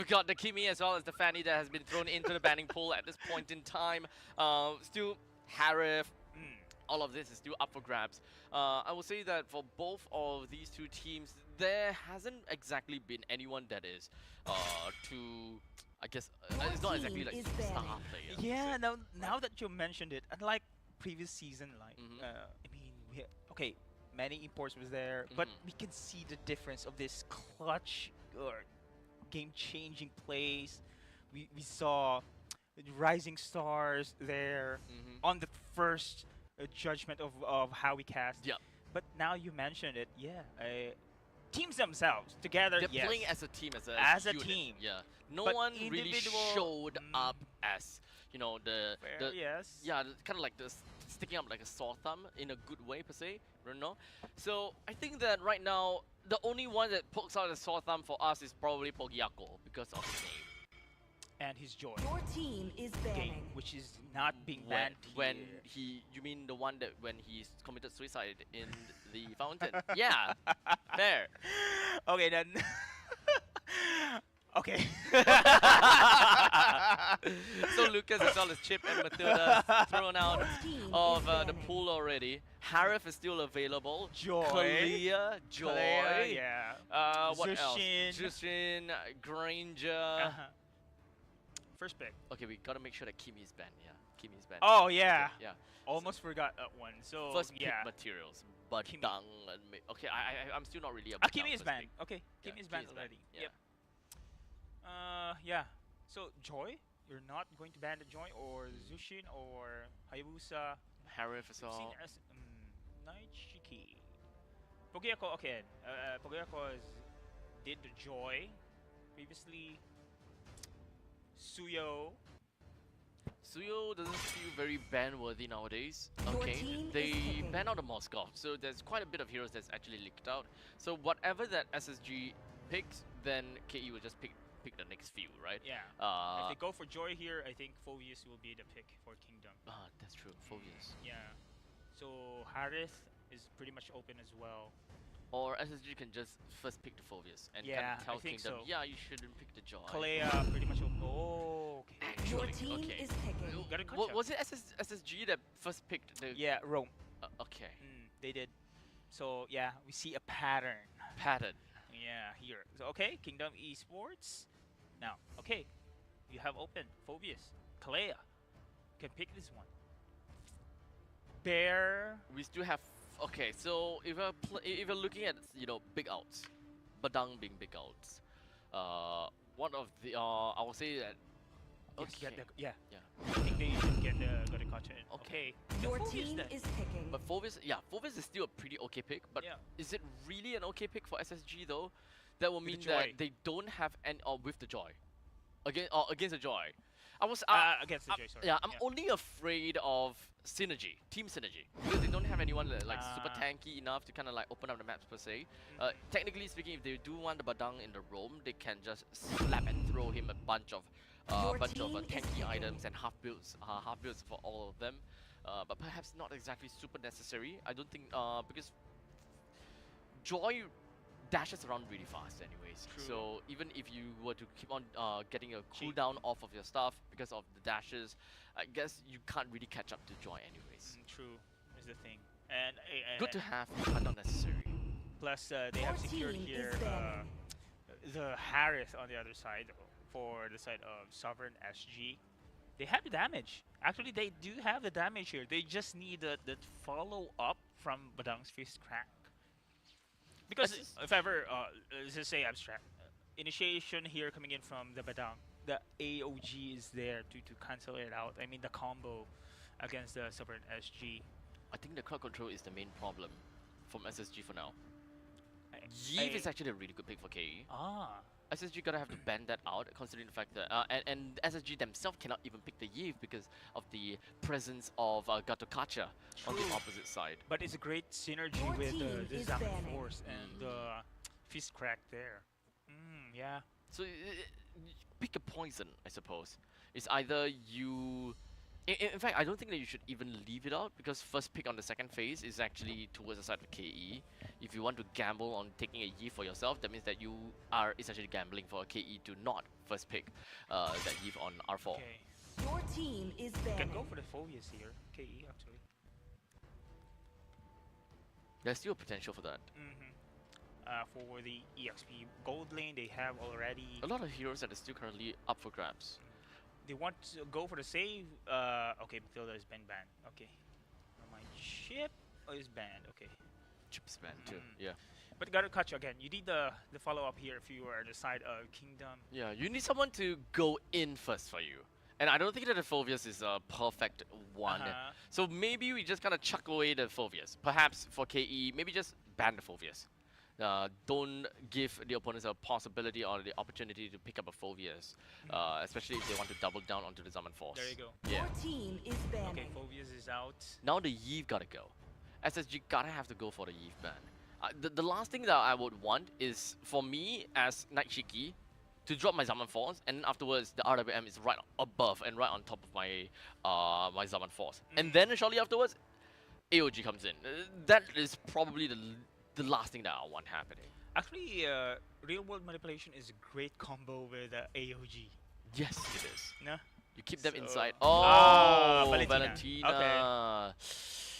We've got the Kimi as well as the Fanny that has been thrown into the banning pool at this point in time. Still, Harif, all of this is still up for grabs. I will say that for both of these two teams, there hasn't exactly been anyone that is too, I guess, it's not exactly like star player. Yeah, now that you mentioned it, unlike previous season, like I mean, okay, many imports was there, but we can see the difference of this clutch or game-changing plays. We saw rising stars there on the first judgment of how we cast. Yep. But now you mentioned it, yeah. Teams themselves together, They're yes. playing as a team, as a unit. team. Yeah. No But one really showed up as, you know, the yes. yeah, kind of like the sticking up like a sore thumb in a good way per se, you know. So I think that right now the only one that pokes out a sore thumb for us is probably Pogyako because of his name. And his joy. Your team is banning. Which is not being banned when he, you mean the one that when he's committed suicide in the fountain? Yeah, fair. Okay then. Okay. So Lucas as well as Chip and Matilda thrown out of the pool already. Harif is still available. Joy. Kalia, Joy. Kalia, yeah. What Zushin. else? Jushin, Granger. First pick. Okay, we gotta make sure that Kimi's banned. Yeah, Kimi's banned. Oh yeah. Okay, yeah. Almost forgot that one. So First yeah. pick materials. Badang and okay, I'm still not really a Kimi is banned. Okay, Yeah, Kimi is banned Kimi is already. banned, Yep. Yeah. So Joy, you're not going to ban the Joy or Zushin or Hayabusa. Harif as We've seen well. as Naichiki. Pogyako, okay. Pogyako did the Joy previously. Suyo. Suyo doesn't feel very ban-worthy nowadays. Your Okay, team is they picking. banned out of Moscow, so there's quite a bit of heroes that's actually leaked out. So whatever that SSG picks, then KE will just pick the next few, right? Yeah. If they go for Joy here, I think Phobius will be the pick for Kingdom. Ah, that's true. Phobius. Yeah. So Harith is pretty much open as well. Or SSG can just first pick the Phobius and Yeah, kind of tell I think Kingdom, so. yeah, you shouldn't pick the Joy. Kalea pretty much open. Oh, okay. Your Actually, team okay. is picking. Got a catch up. Was it SSG that first picked the? Yeah, Rome. Okay. They did. So yeah, we see a pattern. Pattern. Yeah, here. So okay, Kingdom Esports. Now, okay, you have open Phobius, Kalea. Can pick this one. Bear. We still have. Okay, so if you're looking at, you know, big outs, Badang being big outs, one of the I will say that. Yes, Okay. yeah. Yeah. I think they should get the catch in. Okay. Your Phobius team then. is picking. But Phobius, yeah, Phobius is still a pretty okay pick. But Yeah. is it really an okay pick for SSG though? That will With the mean Joy. that they don't have any with the Joy, against the Joy. I was Against the Joy, sorry. Yeah, I'm only afraid of synergy, team synergy, because they don't have anyone like super tanky enough to kind of like open up the maps per se. Technically speaking, if they do want the Badang in the roam, they can just slap and throw him a bunch of Your team is tanky picking. items and half builds for all of them. But perhaps not exactly super necessary. I don't think because Joy dashes around really fast anyways. True. So even if you were to keep on getting a cooldown off of your stuff because of the dashes, I guess you can't really catch up to Joy anyways. True, is the thing. And Good to have, but not necessary. plus they Your have secured team here is banning. the Harith on the other side though, for the side of Sovereign SG. They have the damage. Actually, they do have the damage here. They just need the follow up from Badang's Fist Crack. Because if ever, let's just say abstract, initiation here coming in from the Badang, the AOG is there to cancel it out. I mean the combo against the Sovereign SG. I think the crowd control is the main problem from SSG for now. I- Yves is actually a really good pick for KE. SSG gotta have to ban that out, considering the fact that and SSG themselves cannot even pick the Yves because of the presence of Gatokacha on the True. opposite side. But it's a great synergy Your with team the is Zaman banning. Force and the Fist Crack there. Yeah. So pick a poison, I suppose. It's either you. In fact, I don't think that you should even leave it out because first pick on the second phase is actually towards the side of KE. If you want to gamble on taking a Yi for yourself, that means that you are essentially gambling for a KE to not first pick that Eve on R4. Okay. Your team is Can banning. go for the Phobius here. KE actually. There's still potential for that. For the EXP gold lane, they have already. A lot of heroes that are still currently up for grabs. They want to go for the save. Okay, Matilda is been banned. Okay. My chip is banned. Okay. Chips man too. Mm. Yeah. But gotta catch you again. You need the follow up here if you are the side of Kingdom. Yeah, you need someone to go in first for you. And I don't think that the Phobius is a perfect one. So maybe we just kind of chuck away the Phobius. Perhaps for KE, maybe just ban the Phobius. Don't give the opponents a possibility or the opportunity to pick up a Phobius, especially if they want to double down onto the Summon Force. There you go. Yeah. Your team is banning. Okay, Phobius is out. Now the Yve gotta go. SSG gotta have to go for the Yve ban. The last thing that I would want is for me as Night Shiki to drop my Summon Force, and then afterwards the RWM is right above and right on top of my my Summon Force. And then shortly afterwards, AOG comes in. That is probably the last thing that I want happening. Actually, real world manipulation is a great combo with AOG. Yes, it is. No? You keep them So- inside. Ah, Oh, Valentina. Valentina.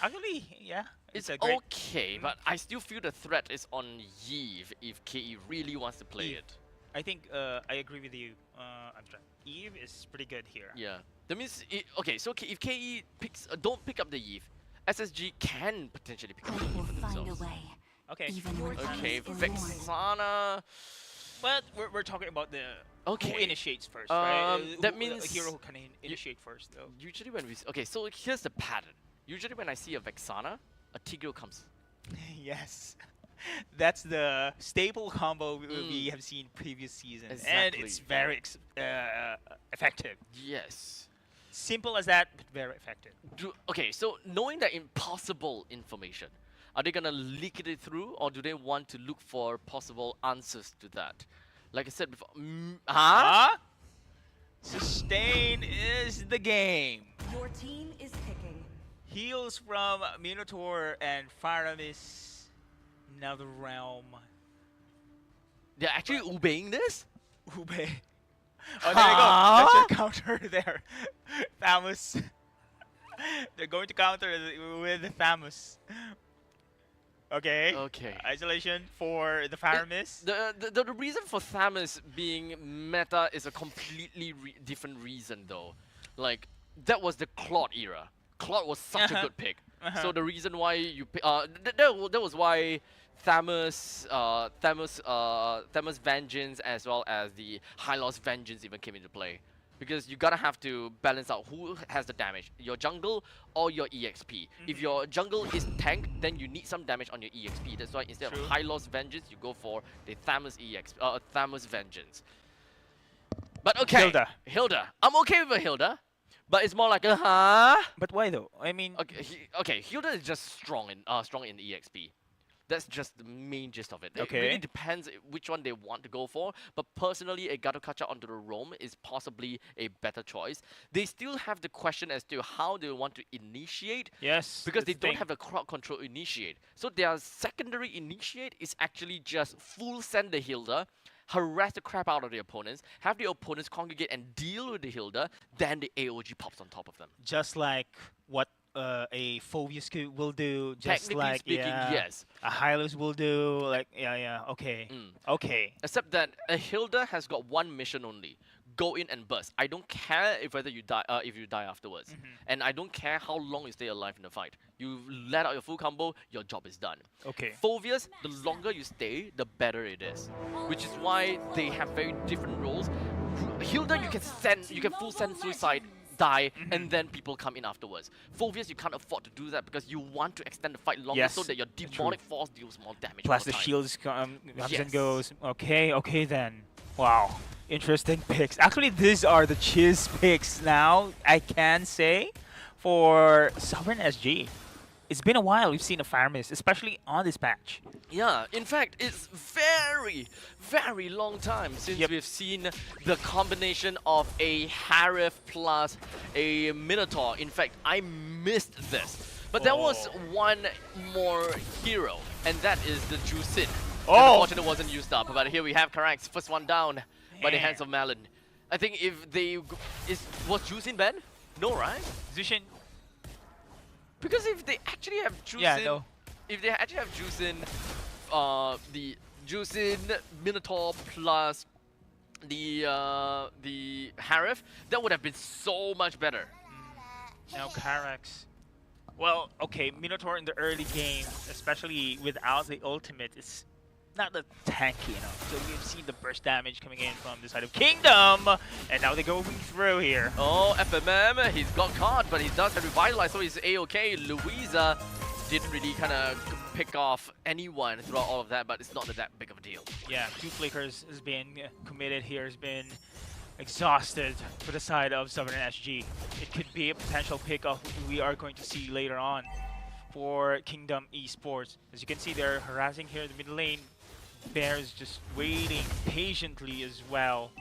Actually, yeah. It's a great. okay, but I still feel the threat is on Yve if KE really wants to play Eve. it. I think I agree with you. I'm sorry. Eve is pretty good here. Yeah. That means, okay, so if KE picks, don't pick up the Yve, SSG can potentially pick up the I will Yve for find a themselves. way. Okay. Even when Okay, time is worn. Vexana. But we're talking about the Okay. who initiates first, right? That A means hero who can initiate first, though. Usually when we, okay, so here's the pattern. Usually when I see a Vexana, a Tigreal comes. Yes. That's the staple combo we have seen previous seasons, and it's Exactly. very effective. Yes. Simple as that, but very effective. Okay, so knowing that impossible information, are they gonna leak it through, or do they want to look for possible answers to that? Like I said before, Huh? Sustain is the game. Your team is picking. Heals from Minotaur and Faramis. Another realm. They're actually obeying this? Ube. Oh, there you go. That's your counter there. Famous. They're going to counter with the Famous. Okay. Okay. Isolation for the Faramis. The reason for Thamus being meta is a completely different reason though. Like, that was the Claude era. Claude was such a good pick. So the reason why you pick, that was why Thamus Vengeance as well as the Hylos Vengeance even came into play. Because you gotta have to balance out who has the damage, your jungle or your EXP. If your jungle is tank, then you need some damage on your EXP. That's why instead True. of Hylos Vengeance, you go for the Thamus Vengeance. But okay, Hilda. I'm okay with a Hilda, but it's more like a But why though? I mean, Okay, Hilda is just strong in EXP. That's just the main gist of it. It Okay. really depends which one they want to go for. But personally, a Gato-Kacha onto the roam is possibly a better choice. They still have the question as to how they want to initiate. yes. Because they that's the don't thing. have the crowd control initiate. So their secondary initiate is actually just full send the Hilda, harass the crap out of the opponents, have the opponents congregate and deal with the Hilda, then the AOG pops on top of them. just like what a Phobius will do, just Technically like speaking, yes. a Hylos will do, like okay, okay. Except that a Hilda has got one mission only. Go in and burst. I don't care if whether you die afterwards. And I don't care how long you stay alive in the fight. You let out your full combo, your job is done. Okay. Phobius, the longer you stay, the better it is. Which is why they have very different roles. Hilda, you can full send suicide, die, and then people come in afterwards. Phobius, you can't afford to do that because you want to extend the fight longer Yes, so that your demonic force deals more damage. Plus over the time. shields comes Yes. and goes. Okay, okay then. Wow. Interesting picks. Actually, these are the chiz picks now, I can say, for Sovereign SG. It's been a while we've seen a Faramis, especially on this patch. Yeah, in fact, it's very, very long time since we've seen the combination of a Harif plus a Minotaur. In fact, I missed this. But there was one more hero, and that is the Jusin. Oh! Unfortunately, it wasn't used up. But here we have Karax, first one down by the hands of Malin. I think if they was Juicing Ben? No, right? Zushin, Because if they actually have Juicing, yeah, no. if they actually have Juicing, the Juicing Minotaur plus the Harif, that would have been so much better. Now Karax. Well, okay, Minotaur in the early game, especially without the ultimate, is not that tanky enough. So we've seen the burst damage coming in from the side of Kingdom, and now they're going through here. Oh, FMM, he's got caught, but he does have Revitalize, so he's A-okay. Louisa didn't really kind of pick off anyone throughout all of that, but it's not that big of a deal. Yeah, 2 flickers has been committed here, has been exhausted for the side of Southern SG. It could be a potential pick-off we are going to see later on for Kingdom Esports. As you can see, they're harassing here in the mid lane. Bear is just waiting patiently as well.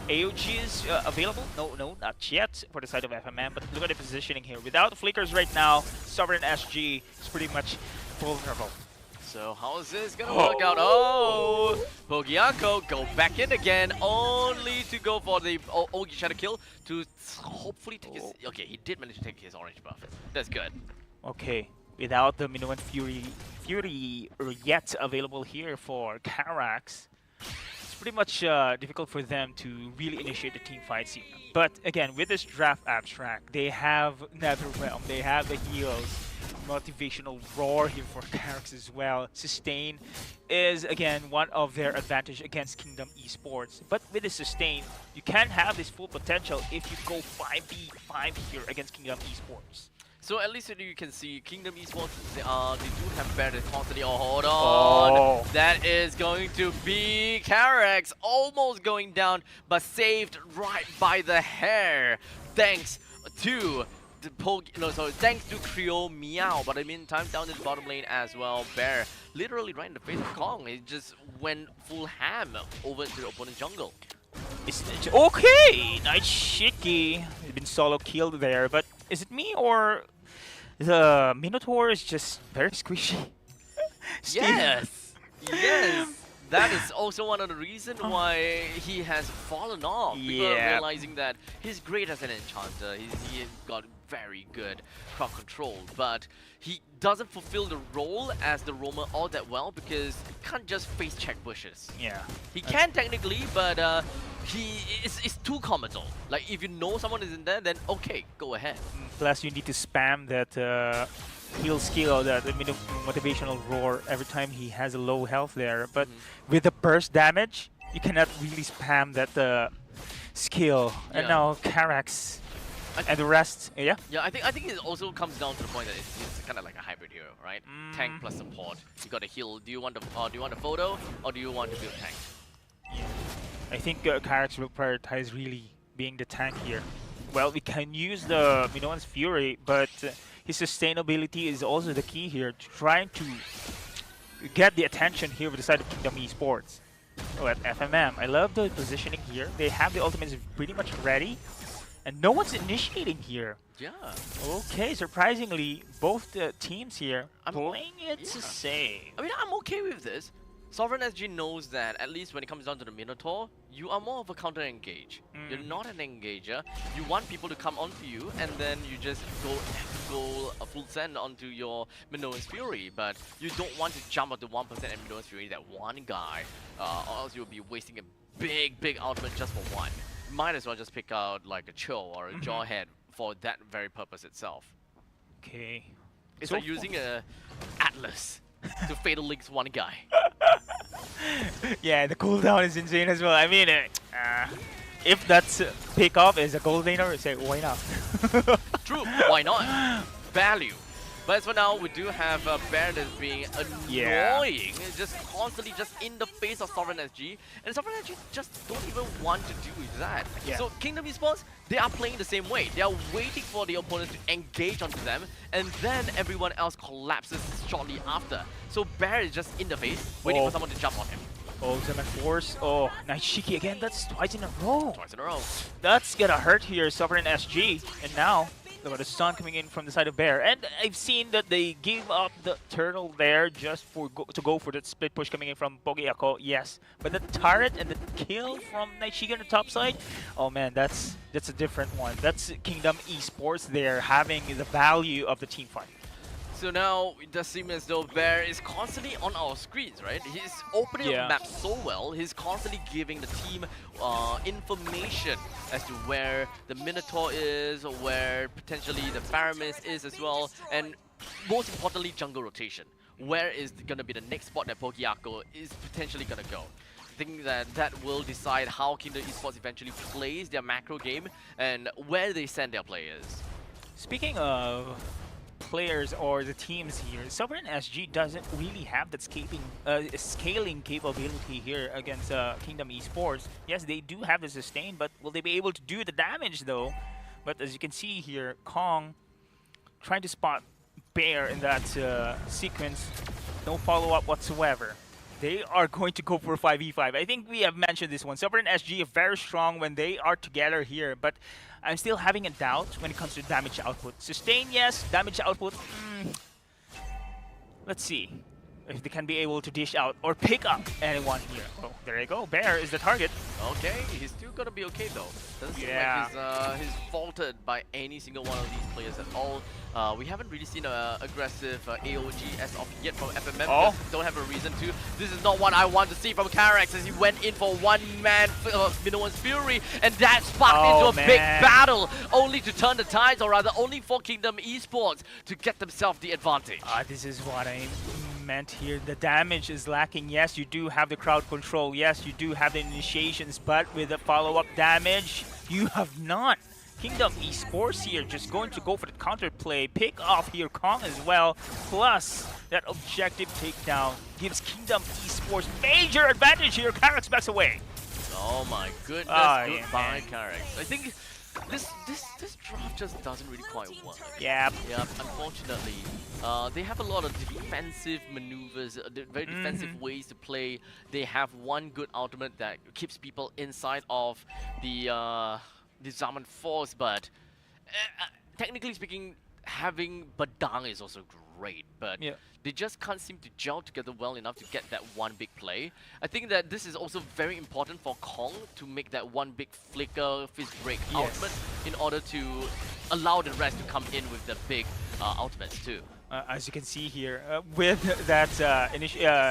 AOG is available? No, not yet for the side of FMM, but look at the positioning here. Without the flickers right now, Sovereign SG is pretty much vulnerable. So how is this gonna work out? Oh, Pogianko go back in again, only to go for the Ogi Shadow kill to hopefully take his... Okay, he did manage to take his orange buff. That's good. Okay, without the Minoan Fury yet available here for Karax, it's pretty much difficult for them to really initiate the team fights here. But again, with this draft abstract, they have Netherrealm, they have the heals, motivational roar here for Karax as well. Sustain is again one of their advantage against Kingdom Esports. But with the sustain, you can have this full potential if you go 5v5 here against Kingdom Esports. So at least you can see Kingdom Esports, they do have better constantly. Oh, hold on. Oh. That is going to be Karax almost going down, but saved right by the hair. Thanks to thanks to Creole Meow. But in the meantime, down in the bottom lane as well, Bear literally right in the face of Kong. He just went full ham over to the opponent jungle. Okay, nice Shiki. He's been solo killed there, but is it me or the Minotaur is just very squishy? Yes, yes. That is also one of the reasons why he has fallen off. People are realizing that he's great as an enchanter. He got very good crowd control, but he doesn't fulfill the role as the roamer all that well because he can't just face check bushes. Yeah. He can technically, but it's too comical. Like if you know someone is in there, then okay, go ahead. Plus you need to spam that heal skill, the motivational roar every time he has a low health there. But with the burst damage, you cannot really spam that skill. And now Karax and the rest, yeah. Yeah, I think it also comes down to the point that it's kind of like a hybrid hero, right? Tank plus support. You got to heal. Do you want the photo or do you want to build tank? Yeah. I think Karax will prioritize really being the tank here. Well, we can use the Minoan's Fury, but his sustainability is also the key here, trying to get the attention here with the side of Kingdom Esports. Oh, at FMM, I love the positioning here. They have the ultimates pretty much ready, and no one's initiating here. Yeah. Okay, surprisingly, both the teams here playing it safe. I mean, I'm okay with this. Sovereign SG knows that at least when it comes down to the Minotaur, you are more of a counter-engage. You're not an engager. You want people to come onto you, and then you just go a full send onto your Minoan's Fury. But you don't want to jump onto 1% and Minoan's Fury, that one guy, or else you'll be wasting a big ultimate just for one. Might as well just pick out like a Cho or a Jawhead for that very purpose itself. Okay. It's like using a Atlas to Fatal Link's one guy. Yeah, the cooldown is insane as well. I mean, if that's pick off as a gold laner, say why not? True, why not? Value. But as for now, we do have Bear that's being annoying. It's just constantly just in the face of Sovereign SG. And Sovereign SG just don't even want to do that. Yeah. So Kingdom Esports, they are playing the same way. They are waiting for the opponent to engage onto them. And then everyone else collapses shortly after. So Bear is just in the face, waiting for someone to jump on him. Oh, Ultimate Force. Oh, nice Shiki again. That's twice in a row. Twice in a row. That's gonna hurt here, Sovereign SG. And now, Look at the stun coming in from the side of Bear, and I've seen that they gave up the turtle there just for to go for that split push coming in from Pogiako. Yes, but the turret and the kill from Nightshiga on the top side, oh man, that's a different one. That's Kingdom Esports there having the value of the team fight. So now it does seem as though Bear is constantly on our screens, right? He's opening up Yeah. the map so well. He's constantly giving the team information as to where the Minotaur is, or where potentially the Faramis is as well, and most importantly, jungle rotation. Where is going to be the next spot that Pogiako is potentially going to go? I think that will decide how Kingdom Esports eventually plays their macro game and where they send their players. Speaking of players or the teams here, Sovereign SG doesn't really have that scaling capability here against Kingdom Esports. Yes, they do have the sustain, but will they be able to do the damage though? But as you can see here, Kong trying to spot Bear in that sequence. No follow-up whatsoever. They are going to go for 5v5. I think we have mentioned this one. Sovereign SG are very strong when they are together here, but I'm still having a doubt when it comes to damage output. Sustain, yes. Damage output, let's see if they can be able to dish out or pick up anyone here. Oh, there you go. Bear is the target. Okay, he's still gonna be okay though. Doesn't seem Yeah. like he's faulted by any single one of these players at all. We haven't really seen an aggressive AOG as of yet from FMM. Oh. Don't have a reason to. This is not what I want to see from Karax as he went in for one-man Minoan's Fury, and that sparked Oh, into a big man. battle, only to turn the tides, or rather only for Kingdom Esports to get themselves the advantage. This is what I meant here. The damage is lacking. Yes, you do have the crowd control. Yes, you do have the initiations, but with the follow-up damage, you have not. Kingdom Esports here just going to go for the counter play. Pick off here Kong as well. Plus, that objective takedown gives Kingdom Esports major advantage here. Karax backs away. Oh my goodness, Oh, yeah, goodbye man. Karax. I think this draft just doesn't really quite work. Yep. Yeah, unfortunately, they have a lot of defensive maneuvers, very defensive ways to play. They have one good ultimate that keeps people inside of the Zaman Force, but technically speaking, having Badang is also great, but Yeah. they just can't seem to gel together well enough to get that one big play. I think that this is also very important for Kong to make that one big flicker, fist break Yes. ultimate in order to allow the rest to come in with the big ultimates too. As you can see here, with that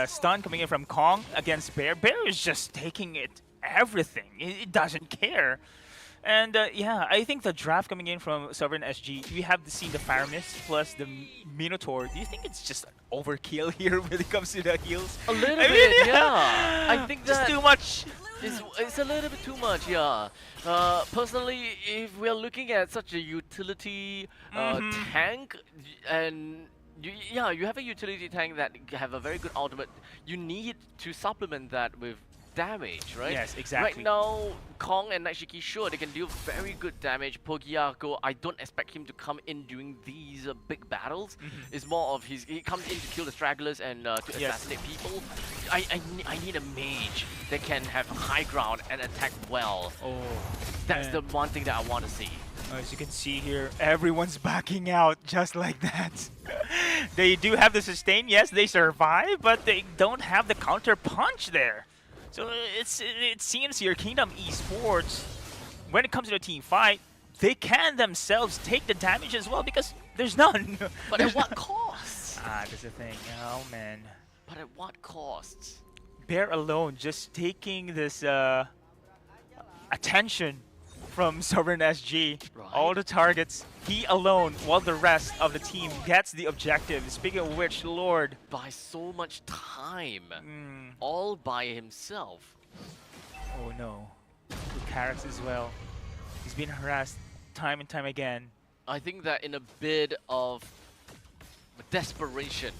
stun coming in from Kong against Bear, Bear is just taking everything. It doesn't care. And yeah, I think the draft coming in from Sovereign SG, we have seen the Faramis plus the Minotaur. Do you think it's just an overkill here when it comes to the heals? A little I bit, mean, yeah. I think just that too much. it's a little bit too much, yeah. Personally, if we're looking at such a utility tank, and you have a utility tank that have a very good ultimate, you need to supplement that with damage, right? Yes, exactly. Right now, Kong and Nightshiki, sure, they can deal very good damage. Pogiako, I don't expect him to come in during these big battles. It's more of he comes in to kill the stragglers and to assassinate people. I need a mage that can have high ground and attack well. Oh, That's man. the one thing that I want to see. As you can see here, everyone's backing out just like that. They do have the sustain, yes, they survive, but they don't have the counter punch there. So it seems here Kingdom Esports, when it comes to the team fight, they can themselves take the damage as well because there's none. But at what cost? That's the thing. Oh man. But at what cost? Bear alone just taking this attention from Sovereign SG. Right. All the targets, he alone, while the rest of the team gets the objective. Speaking of which, Lord. By so much time, Mm, all by himself. oh no. With Karax as well. He's been harassed time and time again. I think that in a bid of desperation,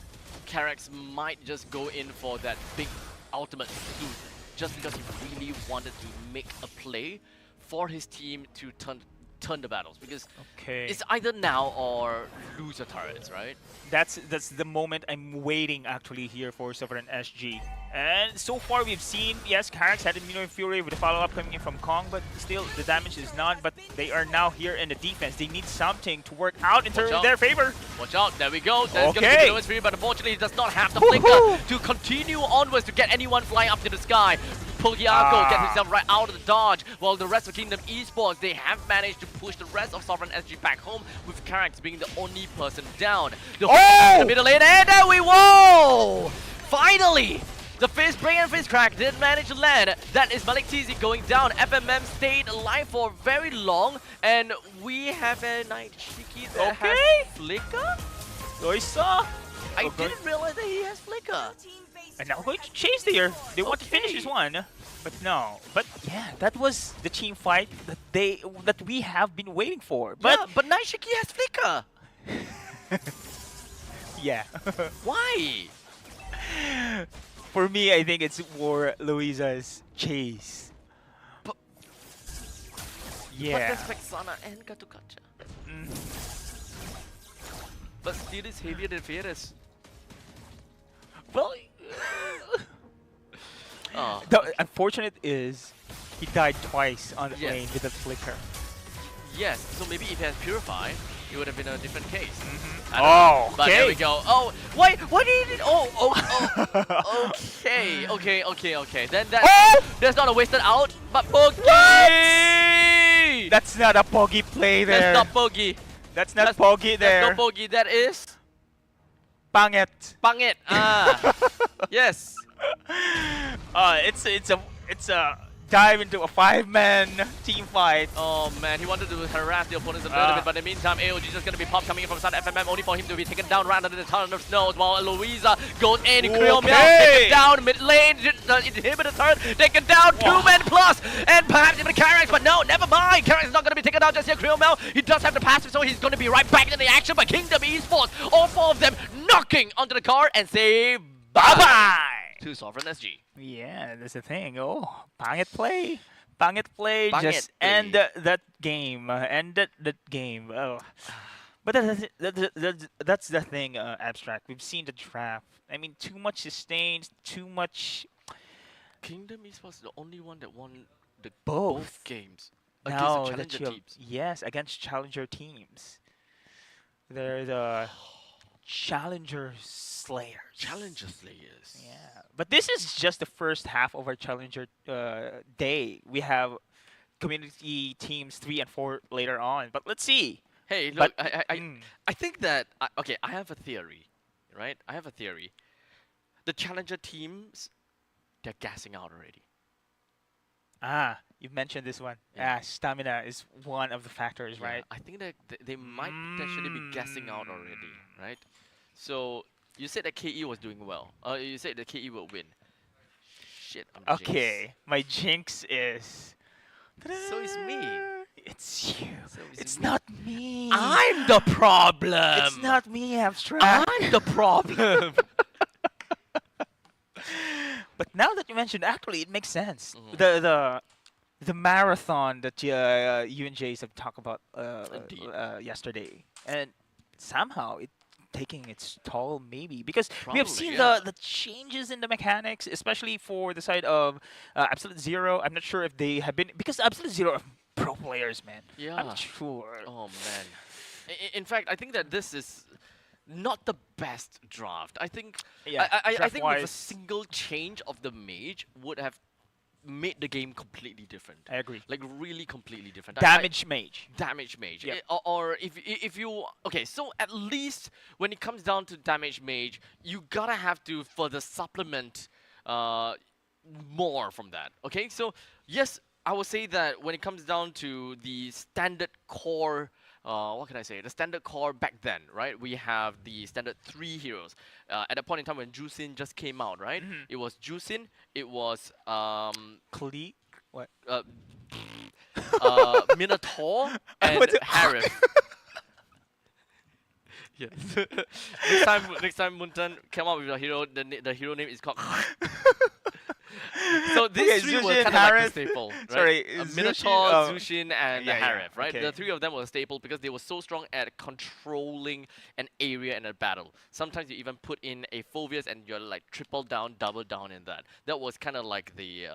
Karax might just go in for that big ultimate suit just because he really wanted to make a play for his team to turn turn the battles, because Okay. it's either now or lose your turrets, right? That's the moment I'm waiting actually here for Sovereign SG. And so far we've seen, yes, Karax had Immuno Fury with the follow-up coming in from Kong, but still the damage is none. But they are now here in the defense. They need something to work out in their favor. Watch out, there we go. There's Okay. going to be the noise for you, but unfortunately he does not have the flicker to continue onwards to get anyone flying up to the sky. Pogiaco gets himself right out of the dodge, while the rest of Kingdom Esports, they have managed to push the rest of Sovereign SG back home, with Karax being the only person down. The middle lane, and there we go! Finally! The face break and face crack did manage to land. That is Malik TZ going down. FMM stayed alive for very long, and we have a Night Shiki that has flicker? Loisa. I didn't realize that he has flicker. And now going to chase there. They want to finish this one, but no. But yeah, that was the team fight that we have been waiting for. But Yeah, but Night Shiki has flicker. yeah. Why? For me, I think it's more Louisa's chase. But Yeah. that's Vexana and Gatukacha. But still is heavier than Fierce. Well, Oh. the unfortunate is he died twice on the Yes. lane with a flicker. Yes, so maybe if he has Purify, it would have been a different case. I don't Oh, know. But there we okay. go. Oh, why did it? Oh, okay. Then that's not a wasted out, but Bogey! That's not a Poggy play there. That's not Bogey. That's not Poggy there. That's not Bogey. That is Pangit. Pangit. Ah, yes. It's a dive into a 5-man team fight. Oh man, he wanted to harass the opponents a little bit, but in the meantime, AOG just gonna be popped coming in from Sun FMM, only for him to be taken down right under the ton of snows, while Louisa goes in, Creo Meow taken down, mid lane, the inhibitor turret taken down, 2-man plus, and perhaps even Karax, but no, never mind, Karax is not gonna be taken down just here, Creo Meow, he does have the passive, so he's gonna be right back in the action, but Kingdom Esports, all 4 of them knocking onto the car and say bye-bye to Sovereign SG. Yeah, that's the thing. Oh, Pangit play. Pangit play. Pangit Just play. end that game. End that game. Oh. But that's the thing, Abstract. We've seen the draft. I mean, too much sustained, too much... Kingdom Esports is the only one that won the Both. games Now against the that challenger you have- teams. Yes, against challenger teams. They're the challenger slayers. Challenger Slayers. Yeah, but this is just the first half of our challenger day. We have community teams 3 and 4 later on. But let's see. Hey, look, But- I think that okay, I have a theory, right? I have a theory. The challenger teams, they're gassing out already. You mentioned this one. Yeah. Stamina is one of the factors, Yeah, right? I think that they might potentially be gassing out already, right? So you said that KE was doing well. You said that KE will win. Shit, I'm jinxed. Okay, my jinx is. So it's me. It's you. So It's me. not me. I'm the problem. It's not me, Abstract. I'm the problem. But now that you mentioned, actually, it makes sense. Mhm. The marathon that you and Jace have talked about Indeed. yesterday, and somehow it taking its toll, maybe because we have Probably, seen yeah. the changes in the mechanics, especially for the side of Absolute Zero. I'm not sure if they have been, because Absolute Zero are pro players, man. Yeah. I'm not sure. Oh man. In fact, I think that this is not the best draft. I think Yeah, I think with a draft-wise. single change of the mage would have made the game completely different. I agree. Like really completely different. Damage mage. Damage mage. Yep. Or if you okay, so at least when it comes down to damage mage, you gotta have to further supplement more from that. Okay, so yes, I would say that when it comes down to the standard core, what can I say? The standard core back then, right? We have the standard 3 heroes. At that point in time when Jusin just came out, right? Mhm. It was Jusin. It was Cle. What? Minotaur and What's it- Harif. Yes. next time Muntan come out with a hero, the hero name is called. So these three were Zushin, kind of like the Harith. staple, right? Sorry, Minotaur, Zushin, Zushin, and yeah, yeah, Harith, right? okay. The three of them were a staple because they were so strong at controlling an area in a battle. Sometimes you even put in a Phobius and you're like triple down, double down in that. That was kind of like the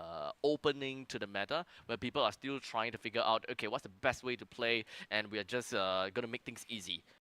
opening to the meta where people are still trying to figure out, okay, what's the best way to play, and we are just gonna make things easy.